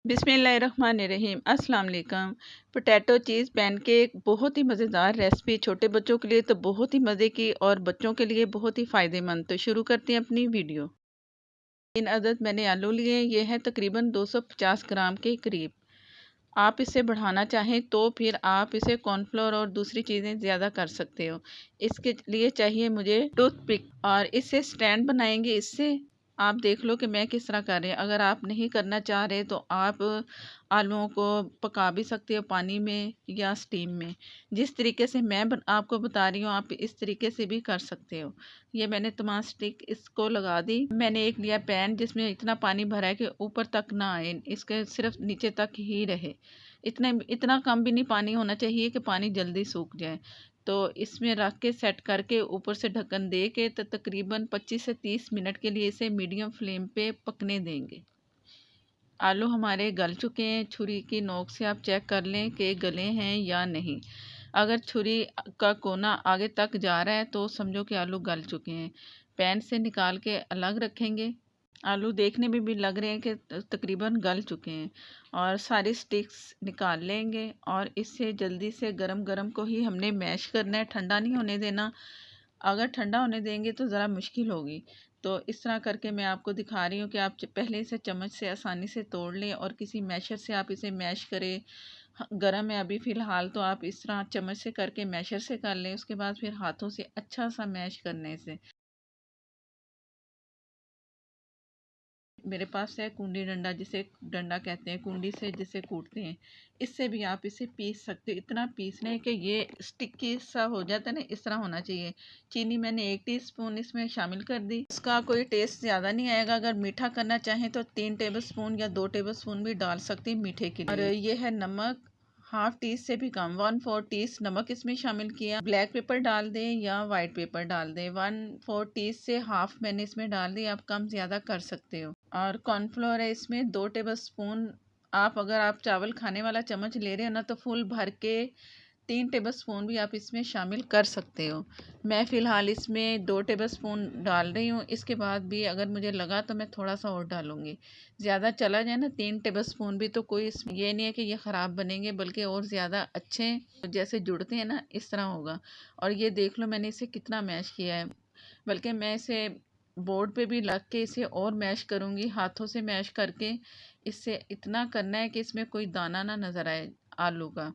बिस्मिल्लाहिर्रहमानिर्रहीम अस्सलाम वालेकुम। पोटैटो चीज़ पैनकेक बहुत ही मज़ेदार रेसिपी, छोटे बच्चों के लिए तो बहुत ही मज़े की और बच्चों के लिए बहुत ही फ़ायदेमंद। तो शुरू करते हैं अपनी वीडियो। 3 अदद मैंने आलू लिए, ये हैं तकरीबन 250 ग्राम के करीब। आप इसे बढ़ाना चाहें तो फिर आप इसे कॉर्नफ्लोर और दूसरी चीज़ें ज़्यादा कर सकते हो। इसके लिए चाहिए मुझे टूथपिक और इससे स्टैंड बनाएंगे। इससे आप देख लो कि मैं किस तरह कर रही हूँ। अगर आप नहीं करना चाह रहे तो आप आलूओं को पका भी सकते हो पानी में या स्टीम में। जिस तरीके से मैं आपको बता रही हूँ आप इस तरीके से भी कर सकते हो। ये मैंने तमाम स्टिक इसको लगा दी। मैंने एक लिया पैन जिसमें इतना पानी भरा है कि ऊपर तक ना आए, इसके सिर्फ नीचे तक ही रहे। इतना कम भी नहीं पानी होना चाहिए कि पानी जल्दी सूख जाए। तो इसमें रख के सेट करके ऊपर से ढक्कन दे के तो तकरीबन 25 से 30 मिनट के लिए इसे मीडियम फ्लेम पे पकने देंगे। आलू हमारे गल चुके हैं। छुरी की नोक से आप चेक कर लें कि गले हैं या नहीं। अगर छुरी का कोना आगे तक जा रहा है तो समझो कि आलू गल चुके हैं। पैन से निकाल के अलग रखेंगे। आलू देखने में भी लग रहे हैं कि तकरीबन गल चुके हैं। और सारी स्टिक्स निकाल लेंगे और इससे जल्दी से गरम गरम को ही हमने मैश करना है, ठंडा नहीं होने देना। अगर ठंडा होने देंगे तो ज़रा मुश्किल होगी। तो इस तरह करके मैं आपको दिखा रही हूँ कि आप पहले इसे चम्मच से आसानी से तोड़ लें और किसी मैशर से आप इसे मैश करें। गरम है अभी फ़िलहाल तो आप इस तरह चम्मच से करके मैशर से कर लें। उसके बाद फिर हाथों से अच्छा सा मैश करने से। मेरे पास है कुंडी डंडा, जिसे डंडा कहते हैं, कुंडी से जिसे कूटते हैं। इससे भी आप इसे पीस सकते हो। इतना पीसना है कि ये स्टिकी सा हो जाता है ना, इस तरह होना चाहिए। चीनी मैंने 1 टीस्पून इसमें शामिल कर दी। इसका कोई टेस्ट ज़्यादा नहीं आएगा। अगर मीठा करना चाहें तो 3 टेबलस्पून या 2 टेबलस्पून भी डाल सकते हैं मीठे के लिए। और ये है नमक, हाफ टी से भी कम, 1/4 टीस नमक इसमें शामिल किया। ब्लैक पेपर डाल दें या वाइट पेपर डाल दें। 1/4 टीस से हाफ मैंने इसमें डाल दी। आप कम ज़्यादा कर सकते हो। और कॉर्नफ्लोर है इसमें 2 टेबलस्पून। आप अगर आप चावल खाने वाला चम्मच ले रहे हो ना तो फुल भर के 3 टेबलस्पून भी आप इसमें शामिल कर सकते हो। मैं फ़िलहाल इसमें 2 टेबलस्पून डाल रही हूँ। इसके बाद भी अगर मुझे लगा तो मैं थोड़ा सा और डालूँगी। ज़्यादा चला जाए ना 3 टेबलस्पून भी तो कोई इसमें ये नहीं है कि ये ख़राब बनेंगे, बल्कि और ज़्यादा अच्छे जैसे जुड़ते हैं ना इस तरह होगा। और ये देख लो मैंने इसे कितना मैश किया है। बल्कि मैं इसे बोर्ड पे भी रख के इसे और मैश करूँगी, हाथों से मैश करके। इससे इतना करना है कि इसमें कोई दाना ना नज़र आए आलू का।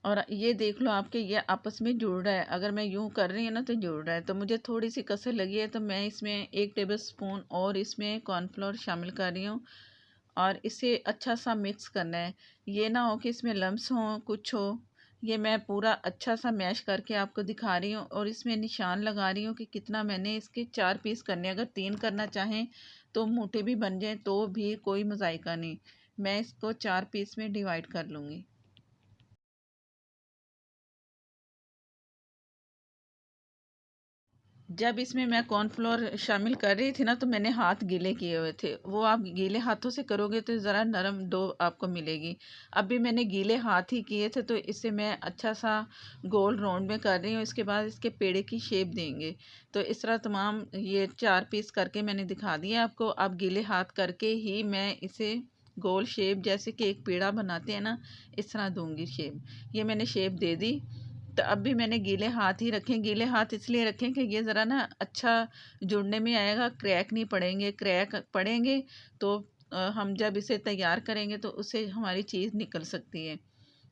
और ये देख लो आपके ये आपस में जुड़ रहा है। अगर मैं यूँ कर रही हूँ ना तो जुड़ रहा है। तो मुझे थोड़ी सी कसर लगी है तो मैं इसमें 1 टेबलस्पून और इसमें कॉर्नफ्लोर शामिल कर रही हूँ। और इसे अच्छा सा मिक्स करना है। ये ना हो कि इसमें लम्स हों, कुछ हो। ये मैं पूरा अच्छा सा मैश करके आपको दिखा रही हूँ और इसमें निशान लगा रही हूँ कि कितना मैंने इसके 4 पीस करने हैं। अगर 3 करना चाहें तो मोटे भी बन जाएँ तो भी कोई मज़ायका नहीं। मैं इसको 4 पीस में डिवाइड कर लूँगी। जब इसमें मैं कॉर्नफ्लोर शामिल कर रही थी ना तो मैंने हाथ गीले किए हुए थे। वो आप गीले हाथों से करोगे तो ज़रा नरम डो आपको मिलेगी। अब भी मैंने गीले हाथ ही किए थे तो इसे मैं अच्छा सा गोल राउंड में कर रही हूँ। इसके बाद इसके पेड़े की शेप देंगे। तो इस तरह तमाम ये 4 पीस करके मैंने दिखा दिया आपको। अब गीले हाथ करके ही मैं इसे गोल शेप जैसे कि एक पेड़ा बनाते हैं ना, इस तरह दूंगी शेप। ये मैंने शेप दे दी। तो अब भी मैंने गीले हाथ ही रखे। गीले हाथ इसलिए रखें कि ये ज़रा ना अच्छा जुड़ने में आएगा, क्रैक नहीं पड़ेंगे। क्रैक पड़ेंगे तो हम जब इसे तैयार करेंगे तो उससे हमारी चीज़ निकल सकती है।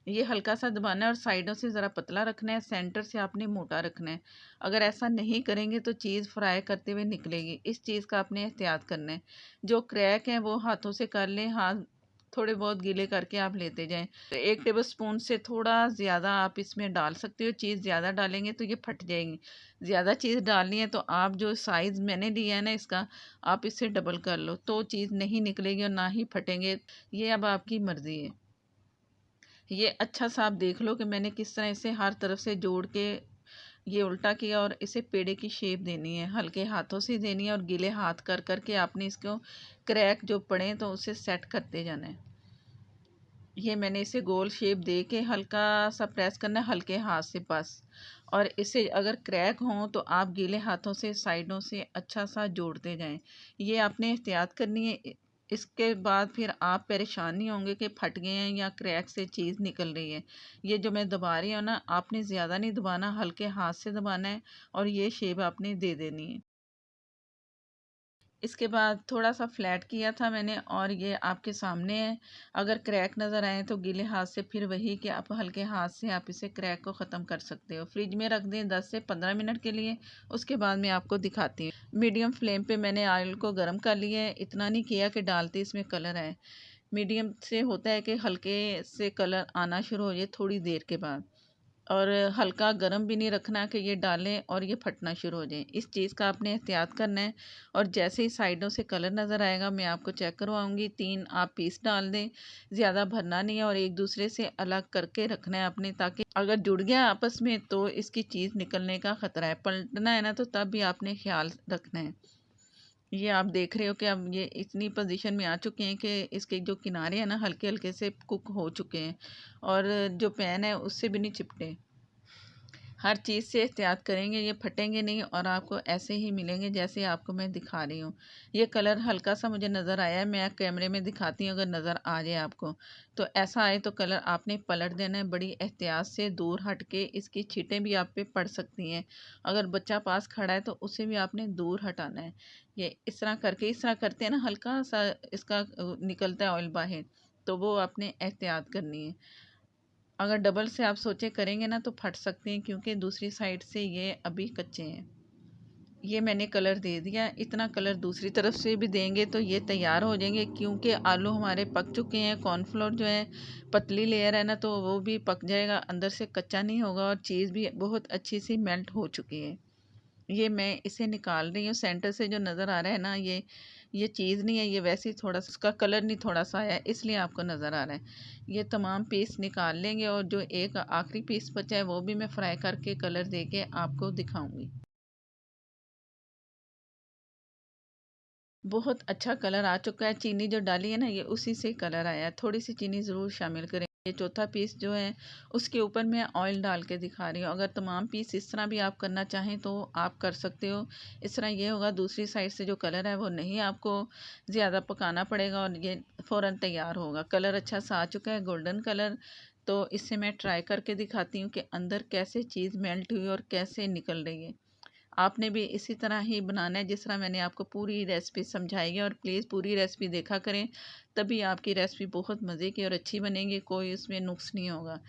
ये हल्का सा दबाना है और साइडों से ज़रा पतला रखना है, सेंटर से आपने मोटा रखना है। अगर ऐसा नहीं करेंगे तो चीज़ फ्राई करते हुए निकलेगी। इस चीज़ का आपने एहतियात करना है। जो क्रैक हैं वो हाथों से कर लें, हाथ थोड़े बहुत गीले करके आप लेते जाएं। तो 1 टेबलस्पून से थोड़ा ज़्यादा आप इसमें डाल सकते हो। चीज़ ज़्यादा डालेंगे तो ये फट जाएगी। ज़्यादा चीज़ डालनी है तो आप जो साइज़ मैंने लिया है ना इसका, आप इससे डबल कर लो तो चीज़ नहीं निकलेगी और ना ही फटेंगे। ये अब आपकी मर्ज़ी है। ये अच्छा सा आप देख लो कि मैंने किस तरह इसे हर तरफ से जोड़ के ये उल्टा किया और इसे पेड़े की शेप देनी है। हल्के हाथों से देनी है और गीले हाथ कर कर के आपने इसको क्रैक जो पड़े तो उसे सेट करते जाना है। ये मैंने इसे गोल शेप दे के हल्का सा प्रेस करना है हल्के हाथ से बस। और इसे अगर क्रैक हों तो आप गीले हाथों से साइडों से अच्छा सा जोड़ते जाएं। ये आपने एहतियात करनी है। इसके बाद फिर आप परेशान नहीं होंगे कि फट गए हैं या क्रैक से चीज़ निकल रही है। ये जो मैं दबा रही हूँ ना, आपने ज़्यादा नहीं दबाना, हल्के हाथ से दबाना है और ये शेप आपने दे देनी है। इसके बाद थोड़ा-सा फ्लैट किया था मैंने और ये आपके सामने है। अगर क्रैक नज़र आए तो गीले हाथ से फिर वही कि आप हल्के हाथ से आप इसे क्रैक को ख़त्म कर सकते हो। फ्रिज में रख दें 10 से 15 मिनट के लिए, उसके बाद मैं आपको दिखाती हूँ। मीडियम फ्लेम पे मैंने ऑयल को गर्म कर लिया है, इतना नहीं किया कि डालते इसमें कलर आए। मीडियम से होता है कि हल्के से कलर आना शुरू हो जाए थोड़ी देर के बाद। और हल्का गरम भी नहीं रखना कि ये डालें और ये फटना शुरू हो जाए। इस चीज़ का आपने एहतियात करना है। और जैसे ही साइडों से कलर नज़र आएगा मैं आपको चेक करवाऊँगी। 3 आप पीस डाल दें, ज़्यादा भरना नहीं है और एक दूसरे से अलग करके रखना है आपने, ताकि अगर जुड़ गया आपस में तो इसकी चीज़ निकलने का ख़तरा है। पलटना है ना, तो तब भी आपने ख़्याल रखना है। ये आप देख रहे हो कि अब ये इतनी पोजीशन में आ चुके हैं कि इसके जो किनारे हैं ना, हल्के-हल्के से कुक हो चुके हैं और जो पैन है उससे भी नहीं चिपटे। हर चीज़ से एहतियात करेंगे, ये फटेंगे नहीं और आपको ऐसे ही मिलेंगे जैसे आपको मैं दिखा रही हूँ। ये कलर हल्का-सा मुझे नज़र आया है, मैं कैमरे में दिखाती हूँ अगर नज़र आ जाए आपको। तो ऐसा आए तो कलर आपने पलट देना है बड़ी एहतियात से, दूर हट के। इसकी छींटें भी आप पे पड़ सकती हैं। अगर बच्चा पास खड़ा है तो उसे भी आपने दूर हटाना है। ये इस तरह करके, इस तरह करते हैं ना, हल्का-सा इसका निकलता है ऑयल बाहर, तो वो आपने एहतियात करनी है। अगर डबल से आप सोचे करेंगे ना तो फट सकते हैं, क्योंकि दूसरी साइड से ये अभी कच्चे हैं। ये मैंने कलर दे दिया, इतना कलर दूसरी तरफ से भी देंगे तो ये तैयार हो जाएंगे, क्योंकि आलू हमारे पक चुके हैं। कॉर्नफ्लोर जो है पतली लेयर है ना, तो वो भी पक जाएगा, अंदर से कच्चा नहीं होगा और चीज़ भी बहुत अच्छी सी मेल्ट हो चुकी है। ये मैं इसे निकाल रही हूँ। सेंटर से जो नज़र आ रहा है ना, ये चीज़ नहीं है, ये वैसे ही थोड़ा सा उसका कलर नहीं थोड़ा सा आया है, इसलिए आपको नज़र आ रहा है। ये तमाम पीस निकाल लेंगे और जो एक आखिरी पीस बचा है वो भी मैं फ्राई करके कलर दे के आपको दिखाऊंगी। बहुत अच्छा कलर आ चुका है। चीनी जो डाली है ना, ये उसी से कलर आया है। थोड़ी सी चीनी ज़रूर शामिल करें। ये चौथा पीस जो है उसके ऊपर मैं ऑयल डाल के दिखा रही हूँ। अगर तमाम पीस इस तरह भी आप करना चाहें तो आप कर सकते हो। इस तरह ये होगा, दूसरी साइड से जो कलर है वो नहीं आपको ज़्यादा पकाना पड़ेगा और ये फ़ौरन तैयार होगा। कलर अच्छा सा आ चुका है, गोल्डन कलर। तो इससे मैं ट्राई करके दिखाती हूँ कि अंदर कैसे चीज़ मेल्ट हुई और कैसे निकल रही है। आपने भी इसी तरह ही बनाना है जिस तरह मैंने आपको पूरी रेसिपी समझाई है। और प्लीज़ पूरी रेसिपी देखा करें, तभी आपकी रेसिपी बहुत मज़े की और अच्छी बनेगी, कोई उसमें नुक्स नहीं होगा।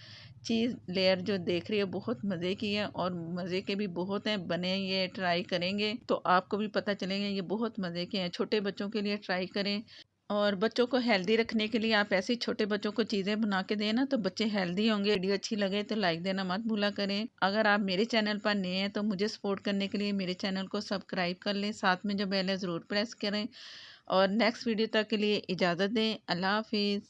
चीज़ लेयर जो देख रही है बहुत मज़े की है और मज़े के भी बहुत हैं बने। ये ट्राई करेंगे तो आपको भी पता चलेंगे, ये बहुत मज़े के हैं। छोटे बच्चों के लिए ट्राई करें और बच्चों को हेल्दी रखने के लिए आप ऐसे ही छोटे बच्चों को चीज़ें बना के दें ना, तो बच्चे हेल्दी होंगे। वीडियो अच्छी लगे तो लाइक देना मत भूला करें। अगर आप मेरे चैनल पर नए हैं तो मुझे सपोर्ट करने के लिए मेरे चैनल को सब्सक्राइब कर लें, साथ में जो बेल है ज़रूर प्रेस करें। और नेक्स्ट वीडियो तक के लिए इजाज़त दें। अल्लाह हाफिज़।